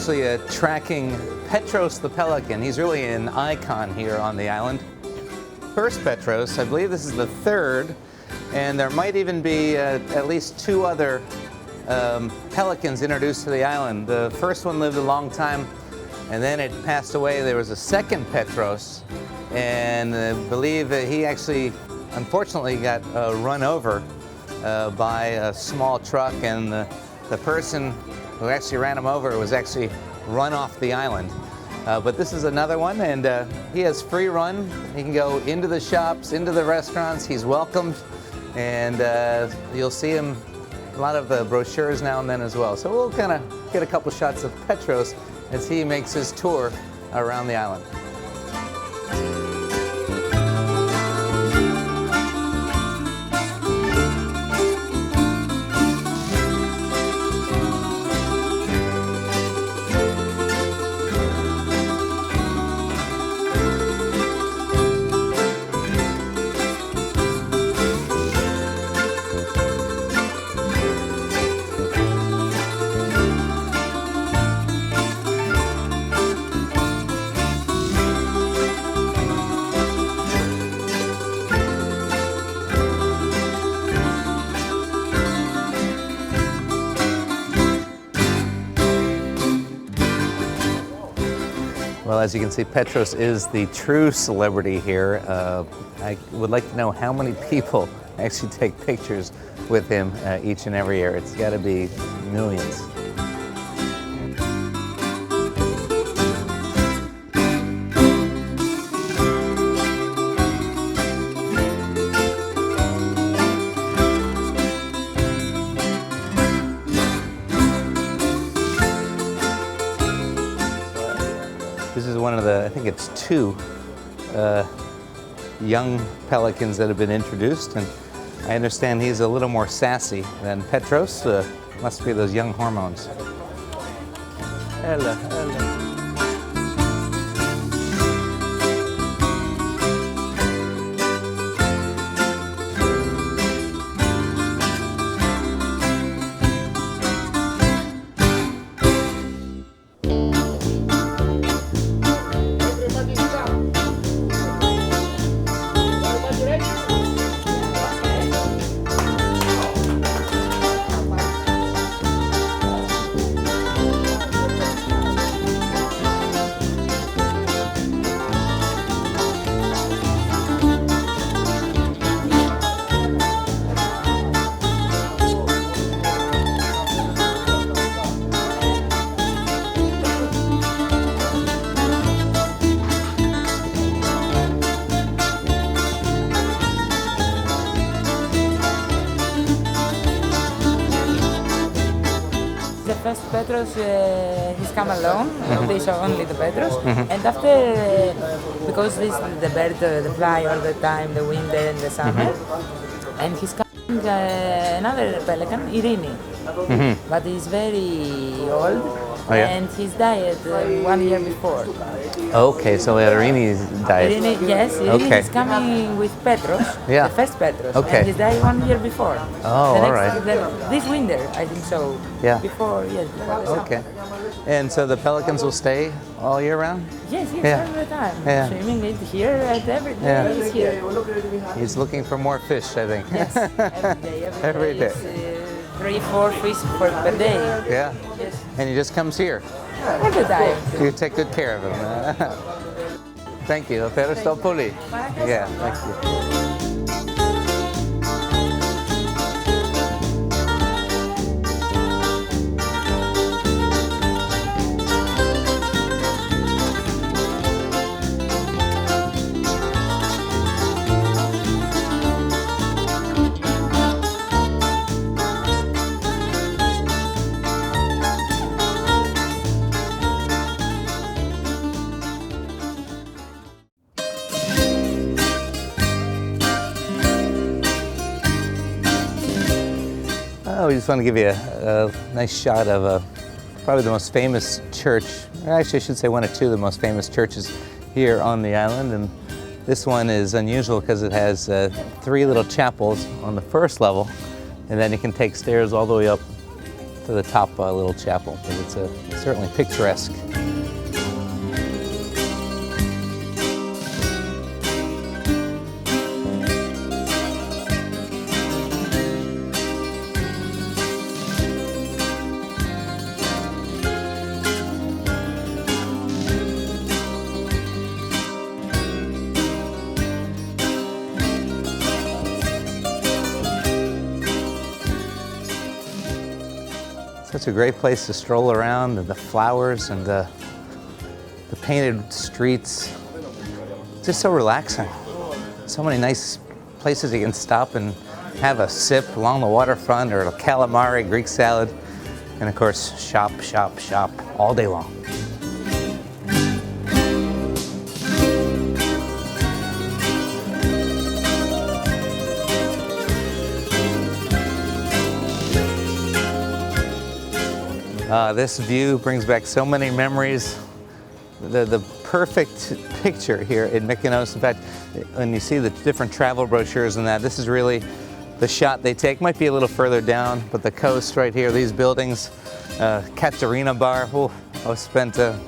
actually tracking Petros the Pelican. He's really an icon here on the island. First Petros, I believe this is the third, and there might even be at least two other pelicans introduced to the island. The first one lived a long time, and then it passed away. There was a second Petros, and I believe that he actually, unfortunately, got run over by a small truck, and the person who actually ran him over was actually run off the island. But this is another one, and he has free run. He can go into the shops, into the restaurants. He's welcomed, and you'll see him a lot of the brochures now and then as well. So we'll kind of get a couple shots of Petros as he makes his tour around the island. Well, as you can see, Petros is the true celebrity here. I would like to know how many people actually take pictures with him each and every year. It's got to be millions. This is one of the, I think it's two young pelicans that have been introduced, and I understand he's a little more sassy than Petros. Must be those young hormones. Ella, ella. First Petros, he's come alone, these are only the Petros, and after, because this the bird, they fly all the time, the winter and the summer, and he's coming another pelican, Irini, but he's very old, and he's died 1 year before. Okay, so Irini's died. Irini, yes, Irini is coming with Petros, the first Petros, and he died 1 year before. Oh, all right. This winter, I think so. Yeah. Before, yes. Before okay. And so the pelicans will stay all year round? Yes, all the time. Yeah. Swimming it here and every day he's here. He's looking for more fish, I think. Yes, every day. Every day. 3-4 fish per day. Yeah. Yes. And he just comes here? All the time. You take good care of him. Thank you. Petros the Pelican. Yeah, thank you. Oh, we just want to give you a nice shot of probably the most famous church. Actually, I should say one or two of the most famous churches here on the island. And this one is unusual because it has 3 little chapels on the first level, and then you can take stairs all the way up to the top little chapel, but it's certainly picturesque. Such a great place to stroll around, and the flowers and the painted streets. Just so relaxing. So many nice places you can stop and have a sip along the waterfront, or a calamari, Greek salad, and of course shop, shop, shop all day long. This view brings back so many memories. The perfect picture here in Mykonos. In fact, when you see the different travel brochures and that, this is really the shot they take. Might be a little further down, but the coast right here, these buildings, Katerina Bar. Oh, I spent an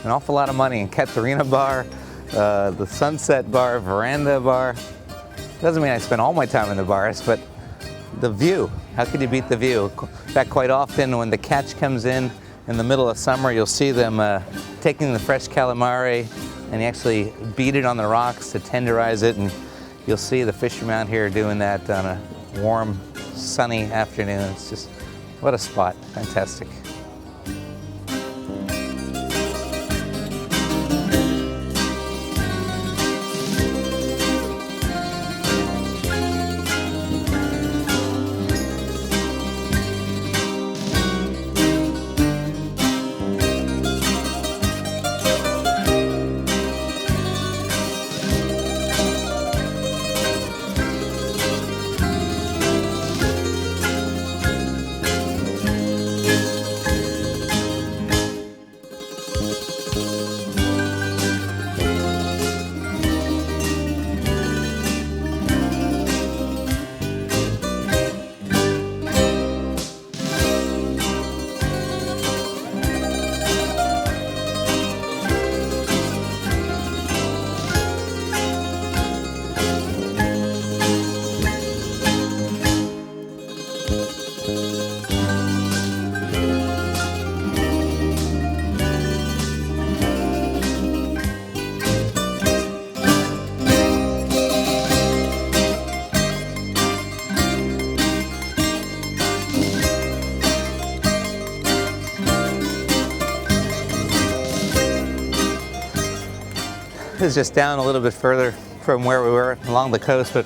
awful lot of money in Katerina Bar, the Sunset Bar, Veranda Bar. Doesn't mean I spent all my time in the bars, but the view. How could you beat the view? In fact, quite often when the catch comes in the middle of summer, you'll see them taking the fresh calamari and you actually beat it on the rocks to tenderize it, and you'll see the fishermen out here doing that on a warm, sunny afternoon. It's just, what a spot. Fantastic. This is just down a little bit further from where we were along the coast, but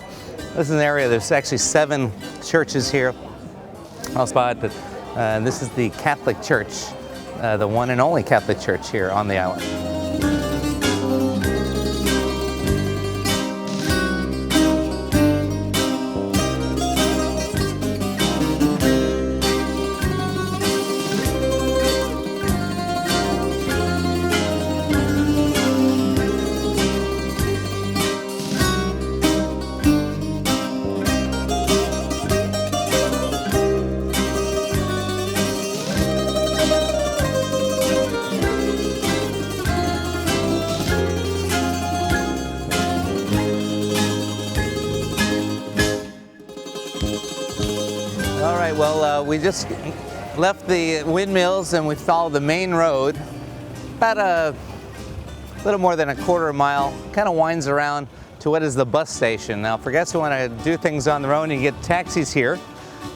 this is an area, there's actually 7 churches here. I'll spot, but this is the Catholic Church, the one and only Catholic Church here on the island. All right, well, we just left the windmills and we followed the main road. About a little more than a quarter mile, kind of winds around to what is the bus station. Now, for guests who want to do things on their own, you get taxis here.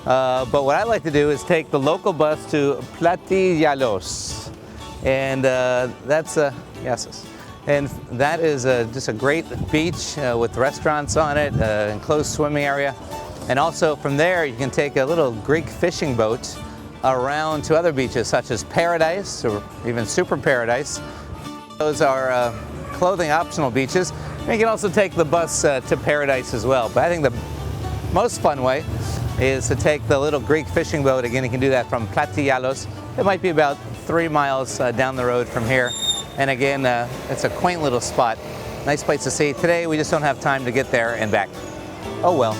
But what I like to do is take the local bus to Platiyalos. And that's, yes. And that is just a great beach with restaurants on it, enclosed swimming area. And also from there, you can take a little Greek fishing boat around to other beaches such as Paradise or even Super Paradise. Those are clothing optional beaches. And you can also take the bus to Paradise as well. But I think the most fun way is to take the little Greek fishing boat. Again, you can do that from Platiyalos. It might be about 3 miles down the road from here. And again, it's a quaint little spot. Nice place to see. Today, we just don't have time to get there and back. Oh well,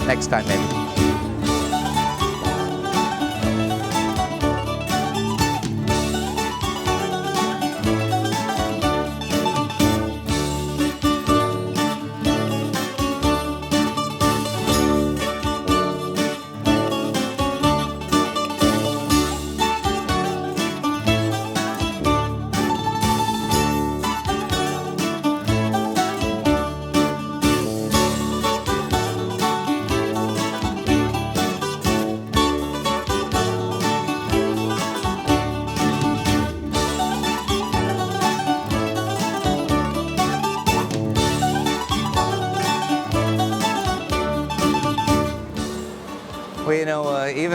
next time maybe.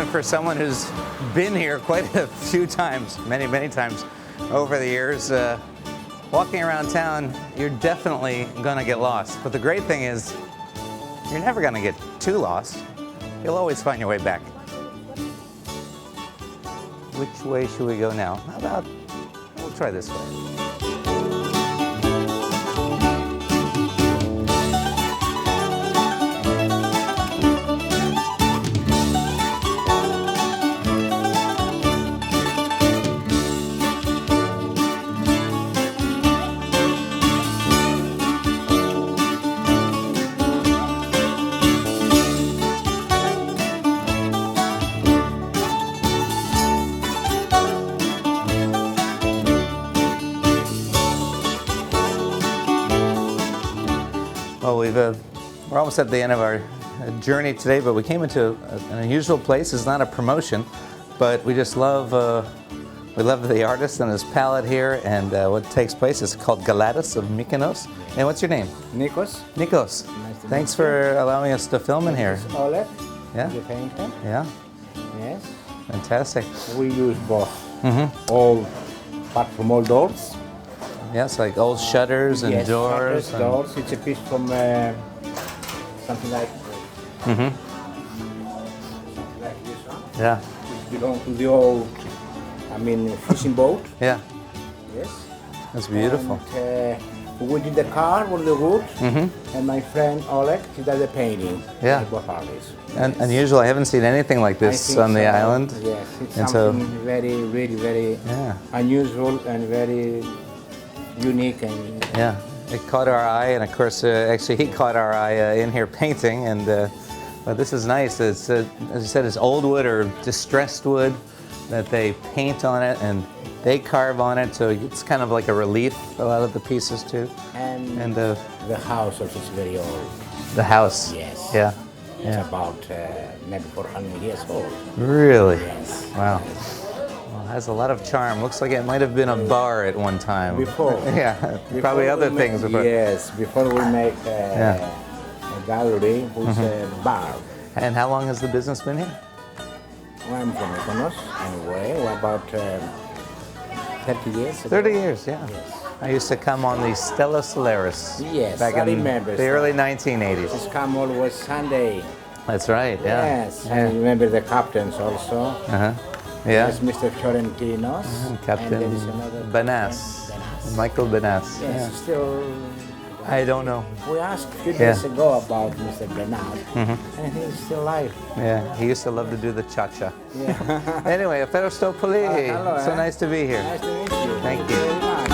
even for someone who's been here quite a few times, many, many times over the years. Walking around town, you're definitely gonna get lost. But the great thing is, you're never gonna get too lost. You'll always find your way back. Which way should we go now? How about, we'll try this way. Well, we're almost at the end of our journey today, but we came into an unusual place. It's not a promotion, but we just love the artist and his palette here, and what takes place is called Galatas of Mykonos. And what's your name? Nikos. Nikos. Nice to Thanks meet for allowing us to film in here. Oleg, Yeah. the painter. Yeah. Yes. Fantastic. We use both. All, apart from all doors. Yes, like old shutters and Yes, doors. shutters, doors. It's a piece from something like something like this one. Yeah. Which belongs to the old, fishing boat. Yeah. Yes. That's beautiful. And, we did the car with the wood, and my friend Oleg, he does the painting. Yeah. Both artists. And unusual. I haven't seen anything like I this think on the so. island. Yes, it's And so- something very, really, very Yeah. unusual and very unique. And Yeah, it caught our eye, and of course, actually, he caught our eye in here painting. And but this is nice. It's as you said, it's old wood or distressed wood that they paint on it, and they carve on it. So it's kind of like a relief. A lot of the pieces too, and the house also is very old. the house. Yes. Yeah. It's Yeah. about maybe 400 years old. Really. Yes. Wow. Well, it has a lot of charm. Looks like it might have been a bar at one time. Before. Yeah. Probably Before other we things. Make, Before. yes, before we make Yeah. a gallery with a bar. And how long has the business been here? I'm from Mykonos anyway. We're about 30 years ago. 30 years, yeah. Yes. I used to come on the Stella Solaris. Yes, back I in remember the that. early 1980s. This come always Sunday. That's right, yeah. Yes, Yeah. I remember the captains also. Uh-huh. Yeah. Yes, Mr. Fiorentinos. Captain And there is another Benas. Benas. Michael Benas. Yes, still. Yeah. I don't know. We asked a few Yeah. days ago about Mr. Benas, and he's still alive. Yeah, he used to love to do the cha-cha. Yeah. Anyway, Petros the Pelican. Hello, So nice to be here. Nice to meet you. Thank you. very much.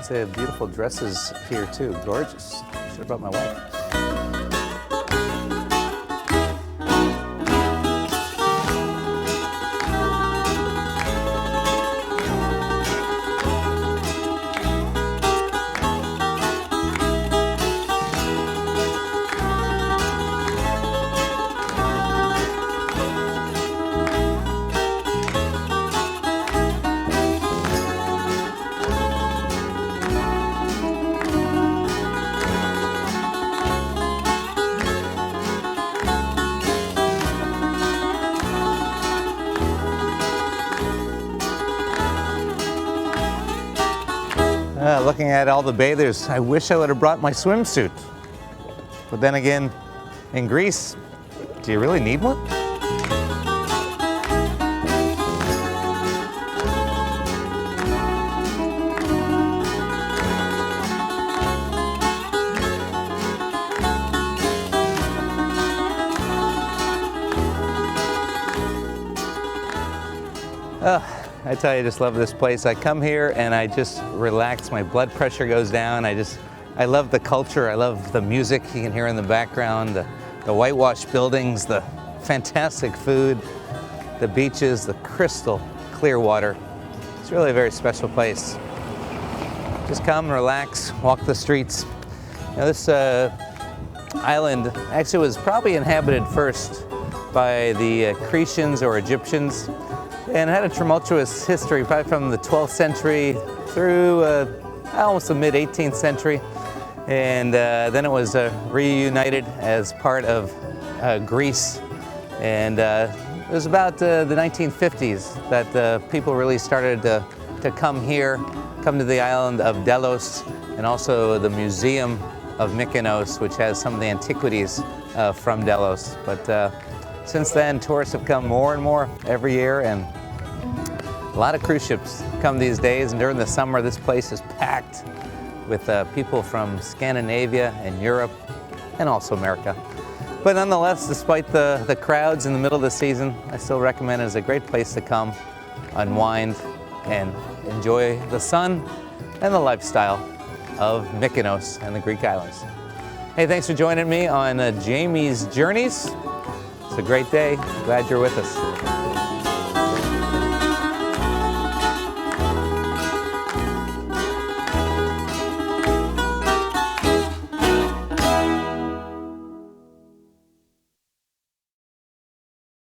Say beautiful dresses here too. Gorgeous. Should have brought my wife. Looking at all the bathers, I wish I would have brought my swimsuit. But then again, in Greece, do you really need one? I tell you, I just love this place. I come here and I just relax. My blood pressure goes down. I love the culture. I love the music you can hear in the background, the whitewashed buildings, the fantastic food, the beaches, the crystal clear water. It's really a very special place. Just come, relax, walk the streets. You know, this island actually was probably inhabited first by the Cretians or Egyptians, and had a tumultuous history, probably from the 12th century through almost the mid-18th century. And then it was reunited as part of Greece. And it was about the 1950s that people really started to come here, come to the island of Delos, and also the Museum of Mykonos, which has some of the antiquities from Delos. But since then, tourists have come more and more every year, and a lot of cruise ships come these days. And during the summer, this place is packed with people from Scandinavia and Europe, and also America. But nonetheless, despite the crowds in the middle of the season, I still recommend it as a great place to come, unwind, and enjoy the sun and the lifestyle of Mykonos and the Greek islands. Hey, thanks for joining me on Jamie's Journeys. It's a great day. Glad you're with us.